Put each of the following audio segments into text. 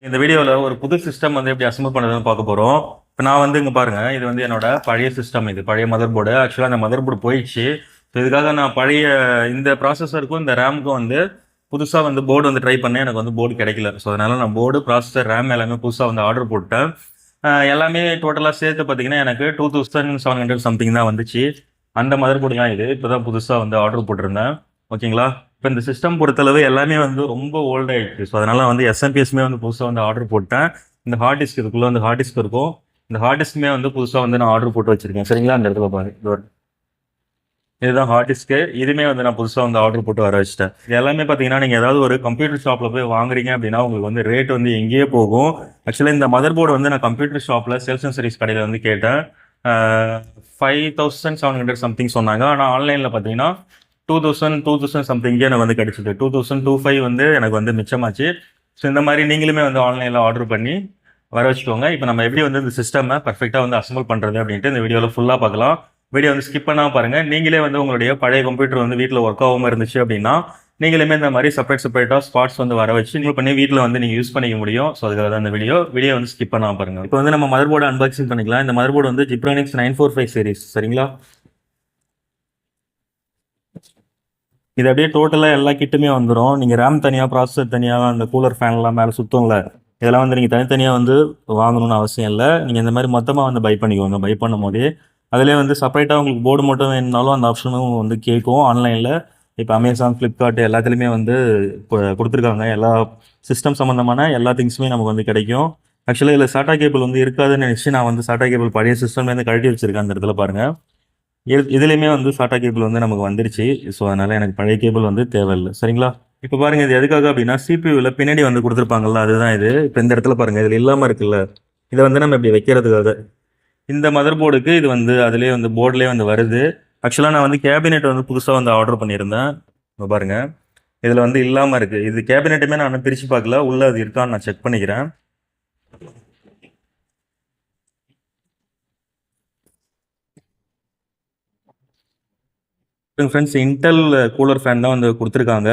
இந்த வீடியோவில் ஒரு புது சிஸ்டம் வந்து எப்படி அசம்பிள் பண்ணுறதுன்னு பார்க்க போகிறோம். இப்போ நான் வந்து இங்கே பாருங்கள், இது வந்து என்னோட பழைய சிஸ்டம், இது பழைய மதர் போர்டு. ஆக்சுவலாக அந்த மதர் போர்டு போயிடுச்சு. ஸோ இதுக்காக நான் பழைய இந்த ப்ராசஸருக்கும் இந்த ரேமுக்கும் வந்து புதுசாக வந்து போர்டு வந்து ட்ரை பண்ணேன். எனக்கு வந்து போர்டு கிடைக்கல. ஸோ அதனால் நான் போர்டு, ப்ராசஸர், ரேம் எல்லாமே புதுசாக வந்து ஆர்டர் போட்டேன். எல்லாமே டோட்டலாக சேர்த்து பார்த்தீங்கன்னா எனக்கு 2700 சம்திங் தான் வந்துச்சு. அந்த மதர் போர்டு தான் இது. இப்போ தான் புதுசாக வந்து ஆர்டர் போட்டிருந்தேன். ஓகேங்களா? இப்போ இந்த சிஸ்டம் பொறுத்தளவு எல்லாமே வந்து ரொம்ப ஓல்ட் ஆயிடுச்சு. ஸோ அதனால வந்து எஸ்எம்பிஎஸ்மே வந்து புதுசாக வந்து ஆர்டர் போட்டேன். இந்த ஹார்ட் டிஸ்க் இதுக்குள்ள வந்து ஹார்ட் டிஸ்க் இருக்கும். இந்த ஹார்ட் டிஸ்க்குமே வந்து புதுசாக வந்து நான் ஆர்டர் போட்டு வச்சிருக்கேன். சரிங்களா? அந்த இடத்துல பாருங்க, இதுதான் ஹார்ட் டிஸ்க்கு. இதுவுமே வந்து நான் புதுசாக வந்து ஆர்டர் போட்டு வர வச்சிட்டேன். இது எல்லாமே பார்த்தீங்கன்னா நீங்கள் ஏதாவது ஒரு கம்ப்யூட்டர் ஷாப்பில் போய் வாங்குறீங்க அப்படின்னா உங்களுக்கு வந்து ரேட் வந்து எங்கேயே போகும். ஆக்சுவலாக இந்த மதர் போர்டு வந்து நான் கம்ப்யூட்டர் ஷாப்பில் சேல்ஸ் அண்ட் சர்வீஸ் கடையில் வந்து கேட்டேன். 5700 சம்திங் சொன்னாங்க. ஆனால் ஆன்லைனில் பார்த்தீங்கன்னா 2000 சம்திங்கே எனக்கு வந்து கிடைச்சிது. 2025 வந்து எனக்கு வந்து மிச்சமாச்சு. ஸோ இந்த மாதிரி நீங்களுமே வந்து ஆன்லைனில் ஆர்டர் பண்ணி வர வச்சுக்கோங்க. இப்போ நம்ம எப்படி வந்து இந்த சிஸ்டமை பர்ஃபெக்டாக வந்து அசம்பிள் பண்ணுறது அப்படின்ட்டு இந்த வீடியோவில் ஃபுல்லாக பார்க்கலாம். வீடியோ வந்து ஸ்கிப் பண்ணாமல் பாருங்கள். நீங்களே வந்து உங்களுடைய பழைய கம்ப்யூட்டர் வந்து வீட்டில் ஒர்க் ஆகாமல் இருந்துச்சு அப்படின்னா நீங்களுமே இந்த மாதிரி செப்பரேட்டாக ஸ்பாட்ஸ் வந்து வர வச்சு நீங்கள் பண்ணி வீட்டில் வந்து நீங்கள் யூஸ் பண்ணிக்க முடியும். ஸோ அதுக்காக தான் இந்த வீடியோ வந்து ஸ்கிப் பண்ணாமல் பாருங்கள். இப்போ வந்து நம்ம மதர் போர்டு அன்பாக்சிங் பண்ணிக்கலாம். இந்த மதர் போர்டு வந்து ஜிப்ரானிக்ஸ் 945 சீரிஸ். சரிங்களா? இது அப்படியே டோட்டலாக எல்லா கிட்டுமே வந்துடும். நீங்கள் ரேம் தனியாக, ப்ராசஸர் தனியாக, அந்த கூலர் ஃபேன்லாம் மேலே சுத்தம்ல, இதெல்லாம் வந்து நீங்கள் தனித்தனியாக வந்து வாங்கணும்னு அவசியம் இல்லை. நீங்கள் இந்த மாதிரி மொத்தமாக வந்து பை பண்ணிக்கோங்க. பை பண்ணும் போதே அதிலே வந்து செப்பரேட்டாக உங்களுக்கு போர்டு மட்டும் வேணுனாலும் அந்த ஆப்ஷனும் வந்து கேட்கும் ஆன்லைனில். இப்போ அமேசான், ஃப்ளிப்கார்ட் எல்லாத்துலேயுமே வந்து இப்போ கொடுத்துருக்காங்க. எல்லா சிஸ்டம் சம்மந்தமான எல்லா திங்ஸுமே நமக்கு வந்து கிடைக்கும். ஆக்சுவலாக இதில் சாட்டா கேபிள் வந்து இருக்காதுன்னு நினச்சி நான் வந்து சாட்டா கேபிள் பழைய சிஸ்டம்லேருந்து கழட்டி வச்சிருக்கேன். அந்த இடத்துல பாருங்கள், இதுலேயுமே வந்து சாட்டா கேபிள் வந்து நமக்கு வந்துருச்சு. ஸோ அதனால் எனக்கு பழைய கேபிள் வந்து தேவையில்லை. சரிங்களா? இப்போ பாருங்கள், இது எதுக்காக அப்படின்னா சிபியூவில் பின்னாடி வந்து கொடுத்துருப்பாங்கல்ல, அதுதான் இது. இப்போ இந்த இடத்துல பாருங்கள், இதில் இல்லாமல் இருக்குல்ல, இதை வந்து நம்ம இப்படி வைக்கிறதுக்காக இந்த மதர் போர்டுக்கு இது வந்து அதிலே வந்து போர்டிலே வந்து வருது. ஆக்சுவலாக நான் வந்து கேபினெட் வந்து புதுசாக வந்து ஆர்டர் பண்ணியிருந்தேன். இப்போ பாருங்கள், இதில் வந்து இல்லாமல் இருக்குது. இது கேபினெட்டுமே நான் பிரித்து பார்க்கல, உள்ளே அது இருக்கான்னு நான் செக் பண்ணிக்கிறேன். ஃப்ரெண்ட்ஸ், இன்டெல் கூலர் ஃபேன் தான் வந்து கொடுத்துருக்காங்க.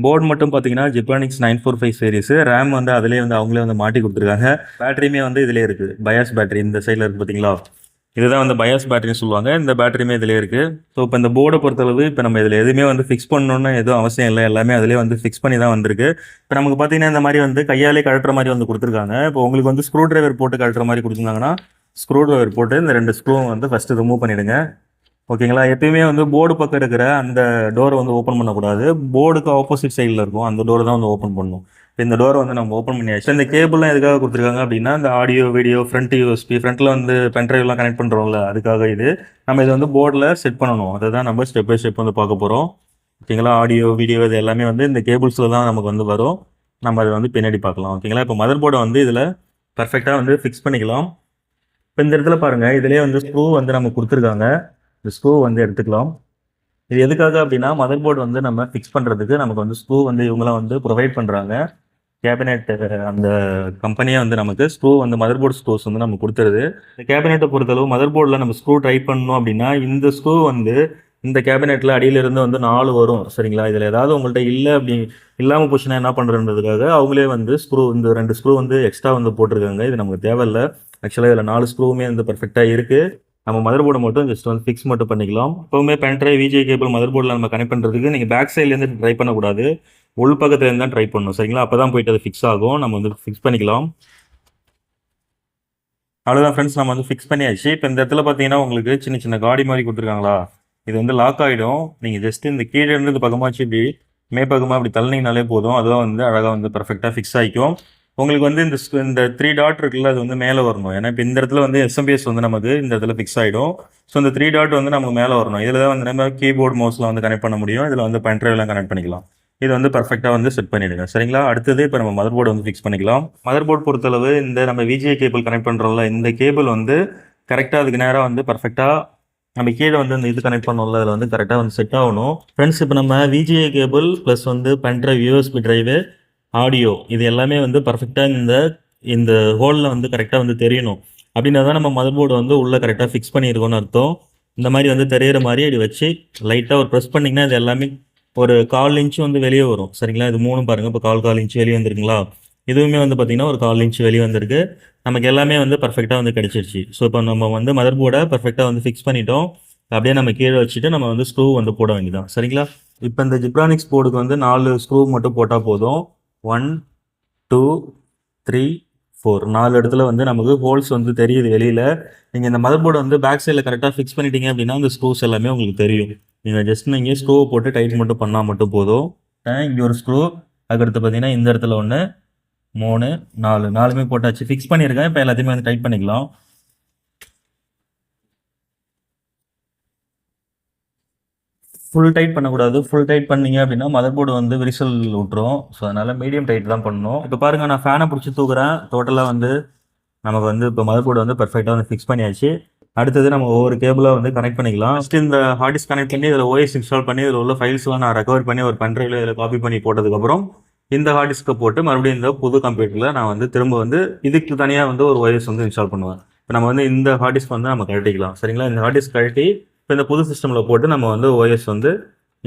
போர்டு மட்டும் பார்த்தீங்கன்னா ஜிப்ரானிக்ஸ் 945 சீரிஸ். ரேம் வந்து அதிலே வந்து அவங்களே வந்து மாட்டி கொடுத்துருக்காங்க. பேட்டரியுமே வந்து இதிலே இருக்குது. பயாஸ் பேட்டரி இந்த சைடில் இருக்குது பார்த்தீங்களா, இதுதான் வந்து பயாஸ் பேட்டரின்னு சொல்லுவாங்க. இந்த பேட்டரியுமே இதிலே இருக்குது. ஸோ இப்போ இந்த போர்டை பொறுத்தளவு இப்போ நம்ம இதில் எதுவுமே வந்து ஃபிக்ஸ் பண்ணணுன்னு எதுவும் அவசியம் இல்லை. எல்லாமே அதிலே வந்து ஃபிக்ஸ் பண்ணி தான் வந்திருக்கு. இப்போ நமக்கு பார்த்தீங்கன்னா இந்த மாதிரி வந்து கையாலே கழட்டுற மாதிரி வந்து கொடுத்துருக்காங்க. இப்போ உங்களுக்கு வந்து ஸ்க்ரூ டிரைவர் போட்டு கழட்டுற மாதிரி கொடுத்துருந்தாங்கன்னா ஸ்க்ரூ டிரைவர் போட்டு இந்த 2 ஸ்க்ரூவும் வந்து ஃபஸ்ட்டு ரிமூவ் பண்ணிவிடுங்க. ஓகேங்களா? எப்பயுமே வந்து போர்டு பக்கம் இருக்கிற அந்த டோரை வந்து ஓப்பன் பண்ணக்கூடாது. போர்டுக்கு ஆப்போசிட் சைடில் இருக்கும் அந்த டோரை தான் வந்து ஓப்பன் பண்ணணும். இப்போ இந்த டோரை வந்து நம்ம ஓப்பன் பண்ணியாச்சு. இந்த கேபிள்லாம் எதுக்காக கொடுத்துருக்காங்க அப்படின்னா இந்த ஆடியோ, வீடியோ, ஃப்ரண்ட் யூஎஸ்பி, ஃப்ரண்ட்டில் வந்து பென்ட்ரைவ்லாம் கனெக்ட் பண்ணுறோம்ல, அதுக்காக இது. நம்ம இதை வந்து போர்டில் செட் பண்ணணும். அதை தான் நம்ம ஸ்டெப் பை ஸ்டெப் வந்து பார்க்க போகிறோம். ஓகேங்களா? ஆடியோ, வீடியோ இது எல்லாமே வந்து இந்த கேபிள்ஸில் தான் நமக்கு வந்து வரும். நம்ம அதை வந்து பின்னாடி பார்க்கலாம். ஓகேங்களா? இப்போ மதர் போர்டை வந்து இதில் பர்ஃபெக்டாக வந்து ஃபிக்ஸ் பண்ணிக்கலாம். இப்போ இந்த இடத்துல பாருங்கள், இதிலே வந்து ஸ்க்ரூ வந்து நம்ம கொடுத்துருக்காங்க. இந்த ஸ்க்ரூ வந்து எடுத்துக்கலாம். இது எதுக்காக அப்படின்னா மதர் போர்டு வந்து நம்ம ஃபிக்ஸ் பண்ணுறதுக்கு நமக்கு வந்து ஸ்க்ரூ வந்து இவங்களாம் வந்து ப்ரொவைட் பண்ணுறாங்க. கேபினெட் அந்த கம்பெனியே வந்து நமக்கு ஸ்க்ரூ வந்து மதர் போர்டு ஸ்க்ரூஸ் வந்து நம்ம கொடுத்துருது. இந்த கேபினெட்டை பொறுத்தளவு மதர் போர்டில் நம்ம ஸ்க்ரூ ட்ரை பண்ணணும் அப்படின்னா இந்த ஸ்க்ரூ வந்து இந்த கேபினெட்டில் அடியிலிருந்து வந்து 4 வரும். சரிங்களா? இதில் ஏதாவது உங்கள்கிட்ட இல்லை அப்படி இல்லாமல் போச்சுன்னா என்ன பண்ணுறதுக்காக அவங்களே வந்து ஸ்க்ரூ இந்த 2 ஸ்க்ரூ வந்து எக்ஸ்ட்ரா வந்து போட்டிருக்காங்க. இது நமக்கு தேவையில்லை. ஆக்சுவலாக இதில் 4 ஸ்க்ரூவுமே வந்து பர்ஃபெக்டாக இருக்குது. நம்ம மதர் போர்டை மட்டும் ஜஸ்ட் வந்து ஃபிக்ஸ் மட்டும் பண்ணிக்கலாம். எப்போவுமே பென்ட்ரைவ், விஜே கேபிள் மதர் போர்டில் நம்ம கனெக்ட் பண்ணுறதுக்கு நீங்கள் பேக் சைட்லேருந்து ட்ரை பண்ணக்கூடாது, உள் பக்கத்துலேருந்து தான் ட்ரை பண்ணணும். சரிங்களா? அப்போ தான் போயிட்டு அது ஃபிக்ஸ் ஆகும். நம்ம வந்து ஃபிக்ஸ் பண்ணிக்கலாம். அவ்வளோதான் ஃப்ரெண்ட்ஸ், நம்ம வந்து ஃபிக்ஸ் பண்ணியாச்சு. இப்போ இந்த இடத்துல பார்த்தீங்கன்னா உங்களுக்கு சின்ன சின்ன காடி மாதிரி கொடுத்துருக்காங்களா, இது வந்து லாக் ஆகிடும். நீங்கள் ஜஸ்ட் இந்த கீழே இருந்து இந்த பக்கமாச்சு இப்படி மேற்பக்கமாக அப்படி தள்ளினீங்கனாலே போதும். அதுவும் வந்து அழகாக வந்து பர்ஃபெக்டாக ஃபிக்ஸ் ஆகிக்கும். உங்களுக்கு வந்து இந்த 3 டாட் இருக்குல்ல, அது வந்து மேலே வரணும். ஏன்னா இப்போ இந்த இடத்துல வந்து எஸ்எம்பிஎஸ் வந்து நமக்கு இந்த இடத்துல ஃபிக்ஸ் ஆகிடும். ஸோ இந்த 3 டாட் வந்து நமக்கு மேலே வரணும். இதில் தான் வந்து நம்ம கீபோர்ட், மவுஸில் வந்து கனெக்ட் பண்ண முடியும். இதில் வந்து பென்ட்ரைவ்லாம் கனெக்ட் பண்ணிக்கலாம். இது வந்து பர்ஃபெக்டாக வந்து செட் பண்ணிவிடுங்க. சரிங்களா? அடுத்தது இப்போ நம்ம மதர் போர்டு வந்து ஃபிக்ஸ் பண்ணிக்கலாம். மதர் போர்டு பொறுத்தளவு இந்த நம்ம விஜே கேபிள் கனெக்ட் பண்ணுறோம்ல, இந்த கேபிள் வந்து கரெக்டாக அதுக்கு நேராக வந்து பர்ஃபெக்டாக நம்ம கீழே வந்து இந்த இது கனெக்ட் பண்ணோம்ல, அதில் வந்து கரெக்டாக வந்து செட் ஆகணும். ஃப்ரெண்ட்ஸ், இப்போ நம்ம விஜே கேபிள் ப்ளஸ் வந்து பென்ட்ரைவ், யூஎஸ்பி டிரைவு, ஆடியோ இது எல்லாமே வந்து பர்ஃபெக்டாக இந்த இந்த ஹோலில் வந்து கரெக்டாக வந்து தெரியணும். அப்படின்னா தான் நம்ம மதர் போர்டு வந்து உள்ளே கரெக்டாக ஃபிக்ஸ் பண்ணியிருக்கோன்னு அர்த்தம். இந்த மாதிரி வந்து தெரியிற மாதிரி அப்படி வச்சு லைட்டாக ஒரு ப்ரெஸ் பண்ணிங்கன்னா இது எல்லாமே ஒரு 1/4 இன்ச்சு வந்து வெளியே வரும். சரிங்களா? இது 3 பாருங்கள், இப்போ 1/4 இன்ச்சு வெளியே வந்துருக்குங்களா? இதுவுமே வந்து பார்த்தீங்கன்னா ஒரு 1/4 இன்ச் வெளியே வந்திருக்கு. நமக்கு எல்லாமே வந்து பர்ஃபெக்டாக வந்து கிடைச்சிருச்சு. ஸோ இப்போ நம்ம வந்து மதர் போர்டை பர்ஃபெக்டாக வந்து ஃபிக்ஸ் பண்ணிட்டோம். அப்படியே நம்ம கீழே வச்சுட்டு நம்ம வந்து ஸ்க்ரூ வந்து போட வேண்டியதான். சரிங்களா? இப்போ இந்த ஜிப்ரானிக்ஸ் போர்டுக்கு வந்து 4 ஸ்க்ரூ மட்டும் போட்டால் போதும். 1, 2, 3, 4 4 இடத்துல வந்து நமக்கு ஹோல்ஸ் வந்து தெரியுது வெளியில். நீங்கள் இந்த மதர் போர்டை வந்து பேக் சைடில் கரெக்டாக ஃபிக்ஸ் பண்ணிட்டீங்க அப்படின்னா அந்த ஸ்க்ரூஸ் எல்லாமே உங்களுக்கு தெரியும். நீங்கள் ஜஸ்ட் நீங்கள் ஸ்க்ரூவை போட்டு டைட் மட்டும் பண்ணால் மட்டும் போதும். இங்கே ஒரு ஸ்க்ரூ, அதுக்கடுத்து பார்த்தீங்கன்னா இந்த இடத்துல ஒன்று, 3, 4 4மே போட்டாச்சு. ஃபிக்ஸ் பண்ணியிருக்கேன். இப்போ எல்லாத்தையுமே வந்து டைட் பண்ணிக்கலாம். ஃபுல் டைட் பண்ணக்கூடாது. ஃபுல் டைட் பண்ணீங்க அப்படின்னா மதர் போர்டு வந்து விரிசல் விட்டுரும். ஸோ அதனால் மீடியம் டைட் தான் பண்ணணும். இப்போ பாருங்கள், நான் ஃபேனை பிடிச்சி தூக்குறேன். டோட்டலாக வந்து நமக்கு வந்து இப்போ மதர் போர்டு வந்து பெர்ஃபெக்டாக வந்து ஃபிக்ஸ் பண்ணியாச்சு. அடுத்தது நம்ம ஒவ்வொரு கேபிளாக வந்து கனெக்ட் பண்ணிக்கலாம். ஃபஸ்ட்டு இந்த ஹார்ட் டிஸ்க் கனெக்ட் பண்ணி இதில் ஓஎஸ் இன்ஸ்டால் பண்ணி இதில் உள்ள ஃபைல்ஸ்லாம் நான் ரெக்கவர் பண்ணி ஒரு பென்ட்ரைவில் இதில் காப்பி பண்ணி போட்டதுக்கப்புறம் இந்த ஹார்ட் டிஸ்க்கை போட்டு மறுபடியும் இந்த புது கம்ப்யூட்டரில் நான் வந்து திரும்ப வந்து இதுக்கு தனியாக வந்து ஒரு ஓஎஸ் வந்து இன்ஸ்டால் பண்ணுவேன். இப்போ நம்ம வந்து இந்த ஹார்ட் டிஸ்க் வந்து நம்ம கழட்டிக்கலாம். சரிங்களா? இந்த ஹார்ட் டிஸ்க் கழட்டி இப்போ இந்த புது சிஸ்டமில் போட்டு நம்ம வந்து ஓஎஸ் வந்து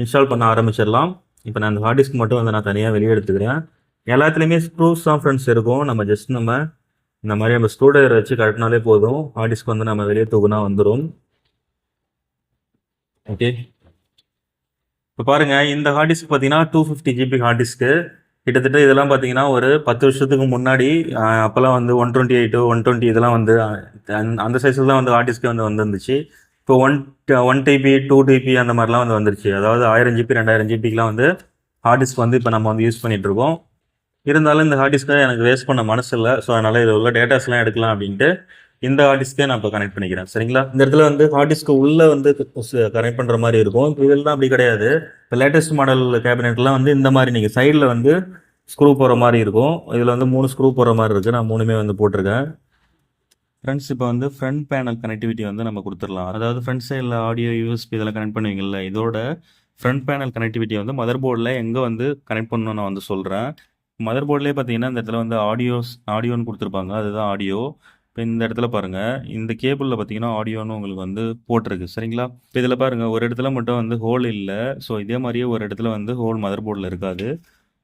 இன்ஸ்டால் பண்ண ஆரம்பிச்சிடலாம். இப்போ நான் அந்த ஹார்ட் டிஸ்க் மட்டும் வந்து நான் தனியாக வெளியே எடுத்துக்கிறேன். எல்லாத்துலேயுமே ஸ்க்ரூஸ் தான் ஃப்ரெண்ட்ஸ் இருக்கும். நம்ம ஜஸ்ட் நம்ம இந்த மாதிரி நம்ம ஸ்க்ரூ டிரைவர் வச்சு கழட்டினாலே போதும். ஹார்ட் டிஸ்க் வந்து நம்ம வெளியே தூக்குனா வந்துடும். ஓகே, இப்போ பாருங்கள், இந்த ஹார்ட் டிஸ்க் பார்த்தீங்கன்னா 250 GB ஹார்ட் டிஸ்க்கு. கிட்டத்தட்ட இதெல்லாம் பார்த்தீங்கன்னா ஒரு 10 வருஷத்துக்கு முன்னாடி அப்போல்லாம் வந்து 128 120 இதெல்லாம் வந்து அந்த சைஸில் தான் வந்து ஹார்ட் டிஸ்க்கே வந்து வந்துருந்துச்சு. இப்போ 1 டிபி 2 டிபி அந்த மாதிரிலாம் வந்து வந்துருச்சு. அதாவது 1000 GB 2000 GBக்கெலாம் வந்து ஹார்ட் டிஸ்க் வந்து இப்போ நம்ம வந்து யூஸ் பண்ணிகிட்டு இருக்கோம். இருந்தாலும் இந்த ஹார்ட் டிஸ்க்கை எனக்கு வேஸ்ட் பண்ண மனசு இல்லை. ஸோ அதனால் இதில் உள்ள டேட்டாஸ்லாம் எடுக்கலாம் அப்படின்ட்டு இந்த ஹார்ட் டிஸ்க்கே நான் இப்போ கனெக்ட் பண்ணிக்கிறேன். சரிங்களா? இந்த இடத்துல வந்து ஹார்ட் டிஸ்க்கு உள்ளே வந்து கனெக்ட் பண்ணுற மாதிரி இருக்கும். இப்போ இதெல்லாம் அப்படி கிடையாது. இப்போ லேட்டஸ்ட் மாடல் கேபினெட்லாம் வந்து இந்த மாதிரி நீங்கள் சைடில் வந்து ஸ்க்ரூ போகிற மாதிரி இருக்கும். இதில் வந்து 3 ஸ்க்ரூ போகிற மாதிரி இருக்குது. நான் 3மே வந்து போட்டிருக்கேன். ஃப்ரெண்ட்ஸ், இப்போ வந்து ஃப்ரண்ட் பேனல் கனெக்டிவிட்டி வந்து நம்ம கொடுத்துடலாம். அதாவது ஃப்ரண்ட் சைடில் ஆடியோ யூஎஸ்பி இதெல்லாம் கனெக்ட் பண்ணுவீங்கல்ல, இதோட ஃப்ரண்ட் பேனல் கனெக்டிவிட்டி வந்து மதர் போர்டில் எங்கே வந்து கனெக்ட் பண்ணணும்னு நான் வந்து சொல்கிறேன். மதர் போர்ட்லேயே பார்த்தீங்கன்னா இந்த இடத்துல வந்து ஆடியோன்னு கொடுத்துருப்பாங்க. அதுதான் ஆடியோ. இப்போ இந்த இடத்துல பாருங்கள், இந்த கேபிளில் பார்த்தீங்கன்னா ஆடியோன்னு உங்களுக்கு வந்து போட்டிருக்கு. சரிங்களா? இப்போ இதில் பாருங்கள், ஒரு இடத்துல மட்டும் வந்து ஹோல் இல்லை. ஸோ இதே மாதிரியே ஒரு இடத்துல வந்து ஹோல் மதர் போர்டில் இருக்காது.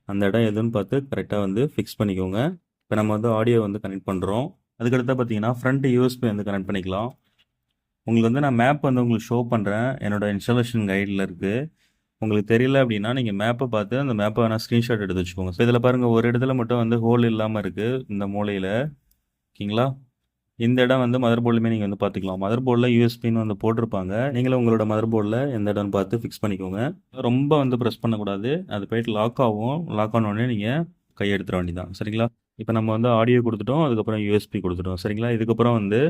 அந்த இடம் எதுன்னு பார்த்து கரெக்டாக வந்து ஃபிக்ஸ் பண்ணிக்கோங்க. இப்போ நம்ம வந்து ஆடியோ வந்து கனெக்ட் பண்ணுறோம். அதுக்கடுத்து பார்த்தீங்கன்னா ஃப்ரண்ட் யூஎஸ்பி வந்து கனெக்ட் பண்ணிக்கலாம். உங்களுக்கு வந்து நான் மேப் வந்து உங்களுக்கு ஷோ பண்ணுறேன். என்னோடய இன்ஸ்டாலேஷன் கைடில் இருக்குது. உங்களுக்கு தெரியல அப்படின்னா நீங்கள் மேப்பை பார்த்து அந்த மேப்பை வேணால் ஸ்க்ரீன்ஷாட் எடுத்து வச்சுக்கோங்க. ஸோ இதில் பாருங்கள், ஒரு இடத்துல மட்டும் வந்து ஹோல் இல்லாமல் இருக்குது இந்த மூலையில். ஓகேங்களா? இந்த இடம் வந்து மதர் போர்டுலையுமே நீங்கள் வந்து பார்த்துக்கலாம். மதர் போர்டில் யூஎஸ்பின்னு வந்து போட்டிருப்பாங்க. நீங்களும் உங்களோட மதர் போர்டில் எந்த இடம்னு பார்த்து ஃபிக்ஸ் பண்ணிக்கோங்க. ரொம்ப வந்து ப்ரெஸ் பண்ணக்கூடாது. அது போயிட்டு லாக் ஆகும். லாக் ஆனோடனே நீங்கள் கையெடுத்துட வேண்டியதான். சரிங்களா? இப்போ நம்ம வந்து ஆடியோ கொடுத்துட்டோம், அதுக்கப்புறம் யூஎஸ்பி கொடுத்துட்டோம். சரிங்களா? இதுக்கப்புறம் வந்து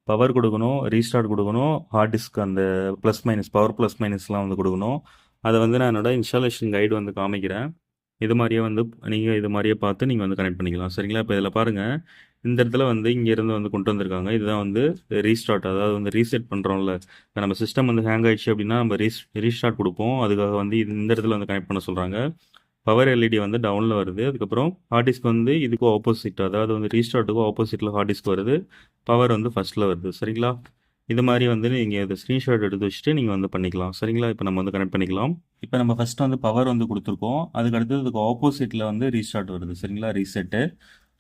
பவர் கொடுக்கணும், ரீஸ்டார்ட் கொடுக்கணும், ஹார்ட் டிஸ்க் அந்த ப்ளஸ் மைனஸ் பவர் ப்ளஸ் மைனஸ்லாம் வந்து கொடுக்கணும். அதை வந்து நான் என்னோட இன்ஸ்டாலேஷன் கைடு வந்து காமிக்கிறேன். இது மாதிரியே வந்து நீங்கள் இது மாதிரியே பார்த்து நீங்கள் வந்து கனெக்ட் பண்ணிக்கலாம். சரிங்களா? இப்போ இதில் பாருங்கள், இந்த இடத்துல வந்து இங்கேருந்து வந்து கொண்டு வந்திருக்காங்க. இதுதான் வந்து ரீஸ்டார்ட், அதாவது வந்து ரீசெட் பண்ணுறோம்ல. இப்போ நம்ம சிஸ்டம் வந்து ஹேங் ஆயிடுச்சு அப்படின்னா நம்ம ரீஸ்டார்ட் கொடுப்போம். அதுக்காக வந்து இந்த இடத்துல வந்து கனெக்ட் பண்ண சொல்கிறாங்க. பவர் எல்இடி வந்து டவுனில் வருது. அதுக்கப்புறம் ஹார்ட் டிஸ்க் வந்து இதுக்கு ஆப்போசிட், அதாவது வந்து ரீஸ்டார்ட்டுக்கும் ஆப்போசிட்டில் ஹார்ட் டிஸ்க் வருது. பவர் வந்து ஃபஸ்ட்டில் வருது. சரிங்களா? இது மாதிரி வந்து நீங்கள் இதை ஸ்க்ரீன்ஷாட் எடுத்து வச்சுட்டு நீங்கள் வந்து பண்ணிக்கலாம். சரிங்களா? இப்போ நம்ம வந்து கனெக்ட் பண்ணிக்கலாம். இப்போ நம்ம ஃபஸ்ட்டு வந்து பவர் வந்து கொடுத்துருக்கோம். அதுக்கடுத்து அதுக்கு ஆப்போசிட்டில் வந்து ரீஸ்டார்ட் வருது. சரிங்களா? ரீசெட்டு.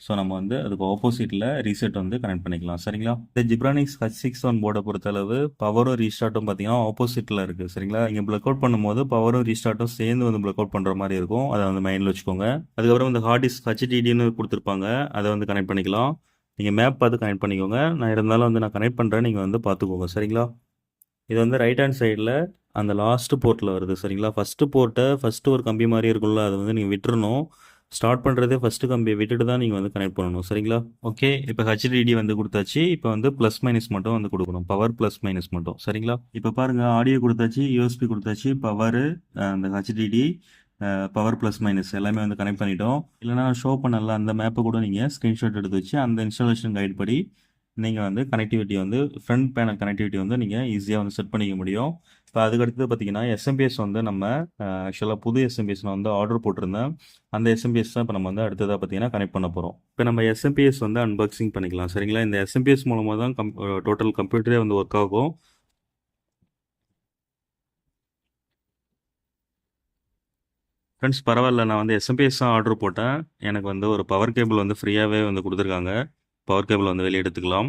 ஸோ நம்ம வந்து அதுக்கு ஆப்போசிட்டில் ரீசெட் வந்து கனெக்ட் பண்ணிக்கலாம். சரிங்களா? இந்த ஜிப்ரானிக்ஸ் H61 போர்டை பொறுத்தளவு பவரும் ரீஸ்டார்ட்டும் பார்த்தீங்கன்னா ஆப்போசிட்டில் இருக்குது. சரிங்களா? நீங்கள் பிளக் அவுட் பண்ணும்போது பவரும் ரீஸ்டார்ட்டும் சேர்ந்து வந்து பிளக் அவுட் பண்ணுற மாதிரி இருக்கும். அதை வந்து மைண்டில் வச்சுக்கோங்க. அதுக்கப்புறம் இந்த ஹார்ட் டிஸ்க் HDDன்னு கொடுத்துருப்பாங்க. அதை வந்து கனெக்ட் பண்ணிக்கலாம். நீங்கள் மேப் பார்த்து கனெக்ட் பண்ணிக்கோங்க. நான் இருந்தாலும் வந்து நான் கனெக்ட் பண்ணுறேன், நீங்கள் வந்து பார்த்துக்கோங்க. சரிங்களா? இது வந்து ரைட் ஹேண்ட் சைடில் அந்த லாஸ்ட்டு போர்ட்டில் வருது. சரிங்களா? ஃபஸ்ட்டு ஒரு கம்பி மாதிரி இருக்கும்ல, அதை வந்து நீங்கள் விட்டுறணும். ஸ்டார்ட் பண்ணுறதே ஃபஸ்ட்டு கம்பியை விட்டுட்டு தான் நீங்கள் வந்து கனெக்ட் பண்ணணும். சரிங்களா? ஓகே, இப்போ HDD வந்து கொடுத்தாச்சு. இப்போ வந்து ப்ளஸ் மைனஸ் மட்டும் வந்து கொடுக்கணும். பவர் ப்ளஸ் மைனஸ் மட்டும். சரிங்களா? இப்போ பாருங்கள், ஆடியோ கொடுத்தாச்சு, யூஎஸ்பி கொடுத்தாச்சு, பவரு, அந்த HDD, பவர் ப்ளஸ் மைனஸ் எல்லாமே வந்து கனெக்ட் பண்ணிட்டோம். இல்லைனா ஷோ பண்ணல அந்த மேப்பை கூட நீங்கள் ஸ்க்ரீன்ஷாட் எடுத்து வச்சு அந்த இன்ஸ்டாலேஷன் கைட் படி நீங்கள் வந்து கனெக்டிவிட்டி வந்து ஃப்ரண்ட் பேனல் கனெக்டிவிட்டி வந்து நீங்கள் ஈஸியாக வந்து செட் பண்ணிக்க முடியும். இப்போ அதுக்கடுத்து பார்த்தீங்கன்னா எஸ்எம்பிஎஸ் வந்து நம்ம ஆக்சுவலாக புது எஸ்எம்பிஎஸ் நான் வந்து ஆர்டர் போட்டிருந்தேன். அந்த எஸ்எம்பிஎஸ் தான் இப்போ நம்ம வந்து அடுத்ததாக பார்த்தீங்கன்னா கனெக்ட் பண்ண போகிறோம். இப்போ நம்ம எஸ்எம்பிஎஸ் வந்து அன்பாக்சிங் பண்ணிக்கலாம். சரிங்களா? இந்த எஸ்எம்பிஎஸ் மூலமாக தான் டோட்டல் கம்ப்யூட்டரே வந்து ஒர்க் ஆகும். ஃப்ரெண்ட்ஸ் பரவாயில்ல, நான் வந்து எஸ்எம்பிஎஸ் தான் ஆர்டர் போட்டேன். எனக்கு வந்து ஒரு பவர் கேபிள் வந்து ஃப்ரீயாகவே வந்து கொடுத்துருக்காங்க. பவர் கேபிள் வந்து வெளியே எடுத்துக்கலாம்.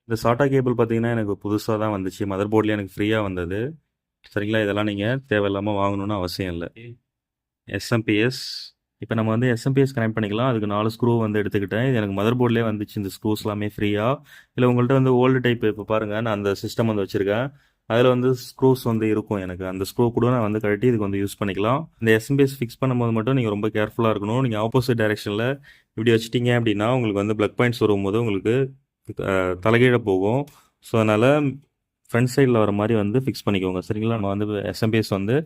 இந்த சாட்டா கேபிள் பார்த்தீங்கன்னா எனக்கு புதுசாக தான் வந்துச்சு. மதர் போர்ட்லேயே எனக்கு ஃப்ரீயாக வந்தது. சரிங்களா, இதெல்லாம் நீங்கள் தேவையில்லாமல் வாங்கணும்னு அவசியம் இல்லை. எஸ்எம்பிஎஸ் இப்போ நம்ம வந்து எஸ்எம்பிஎஸ் கனெக்ட் பண்ணிக்கலாம். அதுக்கு 4 ஸ்க்ரூ வந்து எடுத்துக்கிட்டேன். இது எனக்கு மதர் போர்ட்லேயே வந்துச்சு இந்த ஸ்க்ரூஸ் எல்லாமே ஃப்ரீயாக. இல்லை உங்கள்கிட்ட வந்து ஓல்டு டைப் இப்போ பாருங்கள், நான் அந்த சிஸ்டம் வந்து வச்சுருக்கேன். அதில் வந்து ஸ்க்ரூஸ் வந்து இருக்கும். எனக்கு அந்த ஸ்க்ரூ கூட நான் வந்து கழட்டி இதுக்கு வந்து யூஸ் பண்ணிக்கலாம். இந்த எஸ்எம்பிஎஸ் ஃபிக்ஸ் பண்ணும்போது மட்டும் நீங்கள் ரொம்ப கேர்ஃபுல்லாக இருக்கணும். நீங்கள் ஆப்போசிட் டைரெக்ஷனில் இப்படி வச்சிட்டிங்க அப்படின்னா உங்களுக்கு வந்து ப்ளக் பாயிண்ட்ஸ் வரும்போது உங்களுக்கு தலைகீழ போகும். ஸோ அதனால் ஃப்ரண்ட் சைடில் வர மாதிரி வந்து ஃபிக்ஸ் பண்ணிக்கோங்க. சரிங்களா, நம்ம வந்து எஸ்எம்பிஎஸ் வந்து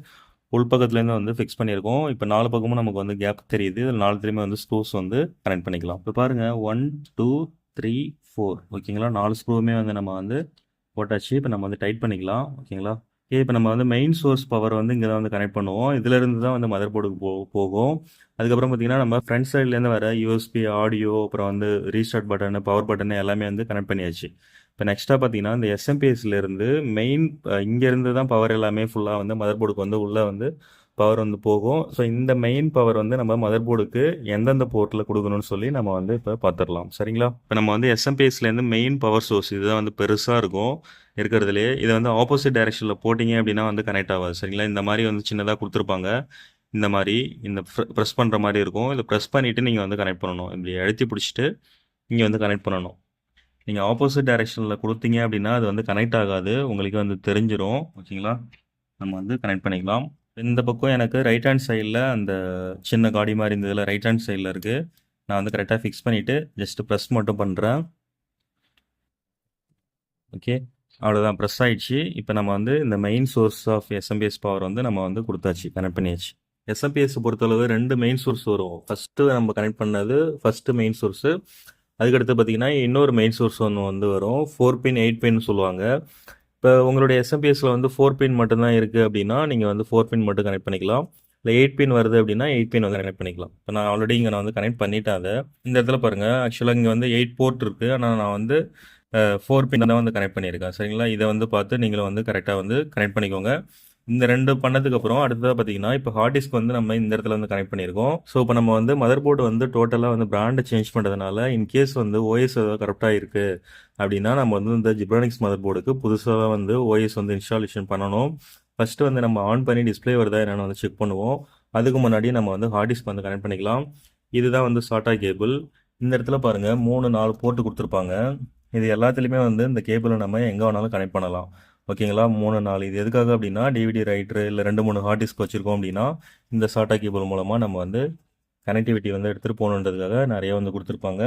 உள்பக்கத்துலேருந்து வந்து ஃபிக்ஸ் பண்ணியிருக்கோம். இப்போ 4 பக்கமும் நமக்கு வந்து கேப் தெரியுது. இதில் 4த்துலேயுமே வந்து ஸ்க்ரூஸ் வந்து கனெக்ட் பண்ணிக்கலாம். இப்போ பாருங்கள் 1 2 3 4 ஓகேங்களா, 4 ஸ்க்ரூவுமே வந்து நம்ம வந்து போட்டாச்சு. இப்போ நம்ம வந்து டைட் பண்ணிக்கலாம். ஓகேங்களா, ஓகே. இப்போ நம்ம வந்து மெயின் சோர்ஸ் பவர் வந்து இங்கே தான் வந்து கனெக்ட் பண்ணுவோம். இதிலேருந்து தான் வந்து மதர் போர்டுக்கு போகும். அதுக்கப்புறம் பார்த்தீங்கன்னா நம்ம ஃப்ரண்ட் சைட்லேருந்து வர யூஎஸ்பி ஆடியோ, அப்புறம் வந்து ரீஸ்டார்ட் பட்டனு, பவர் பட்டனு எல்லாமே வந்து கனெக்ட் பண்ணியாச்சு. இப்போ நெக்ஸ்ட்டாக பார்த்தீங்கன்னா இந்த எஸ்எம்பிஎஸ்லேருந்து மெயின் இங்கேருந்து தான் பவர் எல்லாமே ஃபுல்லாக வந்து மதர் போர்டுக்கு வந்து உள்ளே வந்து பவர் வந்து போகும். ஸோ இந்த மெயின் பவர் வந்து நம்ம மதர் போர்டுக்கு எந்தெந்த போர்ட்டில் கொடுக்கணும்னு சொல்லி நம்ம வந்து இப்போ பார்த்துடலாம். சரிங்களா, இப்போ நம்ம வந்து எஸ்எம்பிஎஸ்லேருந்து மெயின் பவர் சோர்ஸ் இதுதான் வந்து பெருசாக இருக்கும் இருக்கிறதுலே. இதை வந்து ஆப்போசிட் டைரெக்ஷனில் போட்டிங்க அப்படின்னா வந்து கனெக்ட் ஆகாது. சரிங்களா, இந்த மாதிரி வந்து சின்னதாக கொடுத்துருப்பாங்க. இந்த மாதிரி இந்த ப்ரெஸ் பண்ணுற மாதிரி இருக்கும். இதை ப்ரெஸ் பண்ணிவிட்டு நீங்கள் வந்து கனெக்ட் பண்ணணும். இப்படி அழுத்தி பிடிச்சிட்டு இங்கே வந்து கனெக்ட் பண்ணணும். நீங்கள் ஆப்போசிட் டைரெக்ஷனில் கொடுத்தீங்க அப்படின்னா அது வந்து கனெக்ட் ஆகாது, உங்களுக்கு வந்து தெரிஞ்சிடும். ஓகேங்களா, நம்ம வந்து கனெக்ட் பண்ணிக்கலாம். இந்த பக்கம் எனக்கு ரைட் ஹேண்ட் சைடில் அந்த சின்ன காடி மாதிரி இந்த இதில் ரைட் ஹேண்ட் சைடில் இருக்குது. நான் வந்து கரெக்டாக ஃபிக்ஸ் பண்ணிவிட்டு ஜஸ்ட்டு ப்ரெஸ் மட்டும் பண்ணுறேன். ஓகே, அவ்வளோதான், ப்ரெஸ் ஆகிடுச்சு. இப்போ நம்ம வந்து இந்த main source of SMPS power வந்து நம்ம வந்து கொடுத்தாச்சு, கனெக்ட் பண்ணியாச்சு. எஸ்எம்பிஎஸ் பொறுத்தளவு 2 மெயின் சோர்ஸ் வரும். ஃபஸ்ட்டு நம்ம கனெக்ட் பண்ணது ஃபஸ்ட்டு மெயின் சோர்ஸு. அதுக்கடுத்து பார்த்தீங்கன்னா இன்னொரு மெயின் சோர்ஸ் ஒன்று வந்து வரும். 4 பின் 8 பின் சொல்லுவாங்க. இப்போ உங்களுடைய எஸ்எம்பிஎஸ்ல வந்து 4 பின் மட்டும்தான் இருக்குது அப்படின்னா நீங்கள் வந்து 4 பின் மட்டும் கனெக்ட் பண்ணிக்கலாம். இல்லை 8 பின் வருது அப்படின்னா 8 பின் வந்து கனெக்ட் பண்ணிக்கலாம். இப்போ நான் ஆல்ரெடி இங்கே நான் வந்து கனெக்ட் பண்ணிட்டேன். அதை இந்த இடத்துல பாருங்கள், ஆக்சுவலாக இங்கே வந்து 8 போர்ட் இருக்குது. ஆனால் நான் வந்து 4 பின் தான் வந்து கனெக்ட் பண்ணியிருக்கேன். சரிங்களா, இதை வந்து பார்த்து நீங்களும் வந்து கரெக்டாக வந்து கனெக்ட் பண்ணிக்கோங்க. இந்த 2 பண்ணதுக்கப்புறம் அடுத்ததாக பார்த்தீங்கன்னா இப்போ ஹார்ட் டிஸ்க் வந்து நம்ம இந்த இடத்துல வந்து கனெக்ட் பண்ணியிருக்கோம். ஸோ இப்போ நம்ம வந்து மதர் போர்டு வந்து டோட்டலாக வந்து பிராண்டை சேஞ்ச் பண்ணுறதுனால இன்கேஸ் வந்து ஓஎஸ் ஏதாவது கரெக்டாக இருக்குது அப்படின்னா நம்ம வந்து இந்த ஜிப்ரானிக்ஸ் மதர் போர்டுக்கு புதுசாக வந்து ஓஎஸ் வந்து இன்ஸ்டாலேஷன் பண்ணணும். ஃபஸ்ட்டு வந்து நம்ம ஆன் பண்ணி டிஸ்பிளே வருதா என்னென்னு வந்து செக் பண்ணுவோம். அதுக்கு முன்னாடி நம்ம வந்து ஹார்ட் டிஸ்க் வந்து கனெக்ட் பண்ணிக்கலாம். இதுதான் வந்து சாட்டா கேபிள். இந்த இடத்துல பாருங்கள் 3-4 போர்ட்டு கொடுத்துருப்பாங்க. இது எல்லாத்துலேயுமே வந்து இந்த கேபிளை நம்ம எங்கே வேணாலும் கனெக்ட் பண்ணலாம். ஓகேங்களா, 3-4 இது எதுக்காக அப்படின்னா டிவிடி ரைட்ரு இல்லை 2-3 ஹார்ட் டிஸ்க் வச்சுருக்கோம் அப்படின்னா இந்த சாட்டா கேபிள் மூலமாக நம்ம வந்து கனெக்டிவிட்டி வந்து எடுத்துகிட்டு போகணுன்றதுக்காக நிறைய வந்து கொடுத்துருப்பாங்க.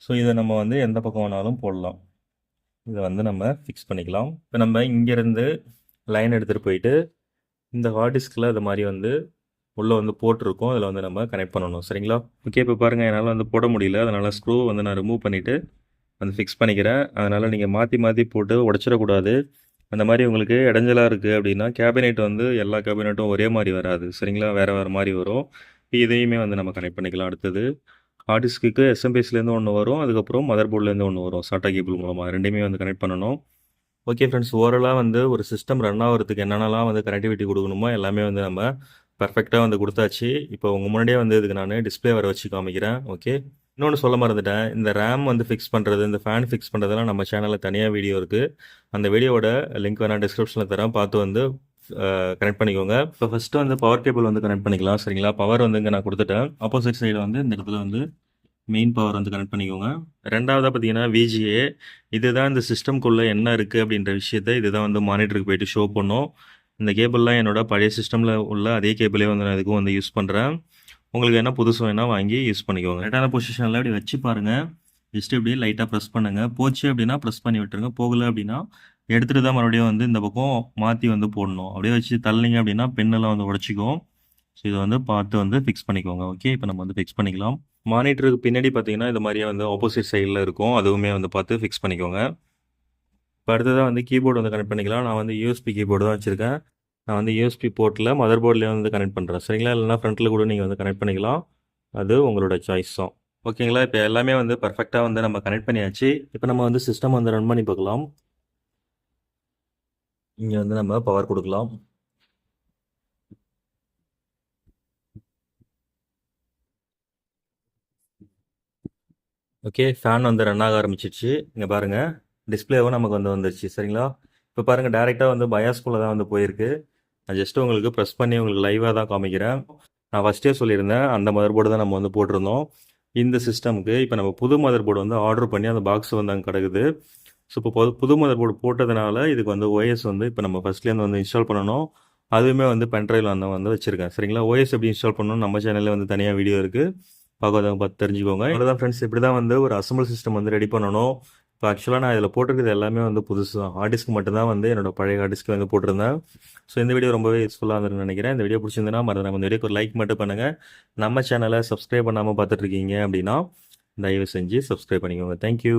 ஸோ இதை நம்ம வந்து எந்த பக்கம் வேணாலும் போடலாம். இதை வந்து நம்ம ஃபிக்ஸ் பண்ணிக்கலாம். இப்போ நம்ம இங்கேருந்து லைன் எடுத்துகிட்டு போயிட்டு இந்த ஹார்ட் டிஸ்கில் இது மாதிரி வந்து உள்ளே வந்து போட்டிருக்கோம், அதில் வந்து நம்ம கனெக்ட் பண்ணணும். சரிங்களா, ஓகே. இப்போ பாருங்கள், என்னால் வந்து போட முடியல, அதனால் ஸ்க்ரூ வந்து நான் ரிமூவ் பண்ணிவிட்டு வந்து ஃபிக்ஸ் பண்ணிக்கிறேன். அதனால் நீங்கள் மாற்றி மாற்றி போட்டு உடச்சிடக்கூடாது. அந்த மாதிரி உங்களுக்கு இடைஞ்சலாக இருக்குது அப்படின்னா கேபினெட் வந்து எல்லா கேபினெட்டும் ஒரே மாதிரி வராது. சரிங்களா, வேறு வேறு மாதிரி வரும். இதையுமே வந்து நம்ம கனெக்ட் பண்ணிக்கலாம். அடுத்தது ஹார்ட் டிஸ்க்கு எஸ்எம்பிஎஸ்லேருந்து ஒன்று வரும், அதுக்கப்புறம் மதர் போர்ட்லேருந்து ஒன்று வரும். சாட்டா கேபிள் மூலமாக 2மே வந்து கனெக்ட் பண்ணணும். ஓகே ஃப்ரெண்ட்ஸ், ஓவராலாக வந்து ஒரு சிஸ்டம் ரன் ஆகிறதுக்கு என்னென்னலாம் வந்து கனெக்டிவிட்டி கொடுக்கணுமோ எல்லாமே வந்து நம்ம பர்ஃபெக்டாக வந்து கொடுத்தாச்சு. இப்போ உங்கள் முன்னாடியே வந்து இதுக்கு நான் டிஸ்பிளே வர வச்சு காமிக்கிறேன். ஓகே, இன்னொன்று சொல்ல மறந்துட்டேன், இந்த ரேம் வந்து ஃபிக்ஸ் பண்ணுறது, இந்த ஃபேன் ஃபிக்ஸ் பண்ணுறதுலாம் நம்ம சேனலில் தனியாக வீடியோ இருக்குது. அந்த வீடியோவோட லிங்க் வேணால் டிஸ்கிரிப்ஷனில் தரேன், பார்த்து வந்து கனெக்ட் பண்ணிக்கோங்க. இப்போ ஃபஸ்ட்டு வந்து பவர் கேபிள் வந்து கனெக்ட் பண்ணிக்கலாம். சரிங்களா, பவர் வந்து இங்கே நான் கொடுத்துட்டேன். ஆப்போசிட் சைடு வந்து இந்த இடத்துல வந்து மெயின் பவர் வந்து கனெக்ட் பண்ணிக்கோங்க. ரெண்டாவதாக பார்த்தீங்கன்னா விஜிஏ, இதுதான் இந்த சிஸ்டம்குள்ளே என்ன இருக்குது அப்படின்ற விஷயத்த இதுதான் வந்து மானிட்டருக்கு போயிட்டு ஷோ பண்ணும். இந்த கேபிள்லாம் என்னோட பழைய சிஸ்டமில் உள்ள அதே கேபிளே வந்து நான் இதுக்கும் வந்து யூஸ் பண்ணுறேன். உங்களுக்கு என்ன புதுசு வேணால் வாங்கி யூஸ் பண்ணிக்கோங்க. கரெக்டான பொசிஷனில் இப்படி வச்சு பாருங்கள். ஜஸ்ட் இப்படி லைட்டாக ப்ரெஸ் பண்ணுங்கள். போச்சு அப்படின்னா ப்ரெஸ் பண்ணி விட்டுருங்க. போகலை அப்படின்னா எடுத்துகிட்டு தான் மறுபடியும் வந்து இந்த பக்கம் மாற்றி வந்து போடணும். அப்படியே வச்சு தள்ளிங்க அப்படின்னா பெண்ணெல்லாம் வந்து உடச்சிக்கும். ஸோ இதை வந்து பார்த்து வந்து ஃபிக்ஸ் பண்ணிக்கோங்க. ஓகே, இப்போ நம்ம வந்து ஃபிக்ஸ் பண்ணிக்கலாம். மானிட்டருக்கு பின்னாடி பார்த்தீங்கன்னா இது மாதிரியே வந்து ஆப்போசிட் சைடில் இருக்கும், அதுவுமே வந்து பார்த்து ஃபிக்ஸ் பண்ணிக்கோங்க. இப்போ அடுத்ததாக வந்து கீபோர்டு வந்து கனெக்ட் பண்ணிக்கலாம். நான் வந்து யூஎஸ்பி கீபோர்டு தான் வச்சுருக்கேன். நான் வந்து யூஎஸ்பி போர்ட்டில் மதர் போர்ட்லேயே வந்து கனெக்ட் பண்ணுறேன். சரிங்களா, இல்லைனா ஃப்ரண்ட்டில் கூட நீங்கள் வந்து கனெக்ட் பண்ணிக்கலாம், அது உங்களோட சாய்ஸ் தான். ஓகேங்களா, இப்போ எல்லாமே வந்து பர்ஃபெக்டாக வந்து நம்ம கனெக்ட் பண்ணியாச்சு. இப்போ நம்ம வந்து சிஸ்டம் வந்து ரன் பண்ணி பார்க்கலாம். இங்கே வந்து நம்ம பவர் கொடுக்கலாம். ஓகே, ஃபேன் வந்து ரன் ஆக ஆரம்பிச்சிடுச்சு. இங்கே பாருங்கள், டிஸ்பிளேவும் நமக்கு வந்து வந்துருச்சு. சரிங்களா? இப்போ பாருங்கள், டேரெக்டாக வந்து பயாஸ்குள்ளே தான் வந்து போயிருக்கு. நான் ஜஸ்ட்டு உங்களுக்கு ப்ரெஸ் பண்ணி உங்களுக்கு லைவாக தான் காமிக்கிறேன். நான் ஃபஸ்ட்டே சொல்லியிருந்தேன், அந்த மதர் போர்டு தான் நம்ம வந்து போட்டிருந்தோம். இந்த சிஸ்டமுக்கு இப்போ நம்ம புது மதர் போர்டு வந்து ஆர்டர் பண்ணி அந்த பாக்ஸ் வந்து அங்கே கிடக்குது. ஸோ இப்போ புது மதர் போர்டு போட்டதுனால இதுக்கு வந்து ஓஎஸ் வந்து இப்போ நம்ம ஃபஸ்ட்லேருந்து வந்து இன்ஸ்டால் பண்ணணும். அதுவுமே வந்து பென்ட்ரைவில் வந்து வச்சுருக்கேன். சரிங்களா? ஓஎஸ் எப்படி இன்ஸ்டால் பண்ணணும் நம்ம சேனலில் வந்து தனியாக வீடியோ இருக்குது. பார்க்காதவங்க பார்த்து தெரிஞ்சுக்கோங்க. அவ்வளோதான் ஃப்ரெண்ட்ஸ், இப்படி தான் வந்து ஒரு அசம்பிள் சிஸ்டம் வந்து ரெடி பண்ணணும். இப்போ ஆக்சுவலாக நான் இதில் போட்டிருக்கிறது எல்லாமே வந்து புதுசு தான். ஹார்ட் டிஸ்க் மட்டும்தான் வந்து என்னோட பழைய ஹார்ட் டிஸ்க் வந்து போட்டிருந்தேன். ஸோ இந்த வீடியோ ரொம்பவே யூஸ்ஃபுல்லாக இருந்துன்னு நினைக்கிறேன். இந்த வீடியோ பிடிச்சிருந்ததுன்னா மறந்துடாம இந்த வீடியோக்கு ஒரு லைக் மட்டும் பண்ணுங்கள். நம்ம சேனலை சப்ஸ்கிரைப் பண்ணாமல் பார்த்துட்டு இருக்கீங்க அப்படின்னா தயவு செஞ்சு சப்ஸ்கிரைப் பண்ணிக்கோங்க. தேங்க்யூ.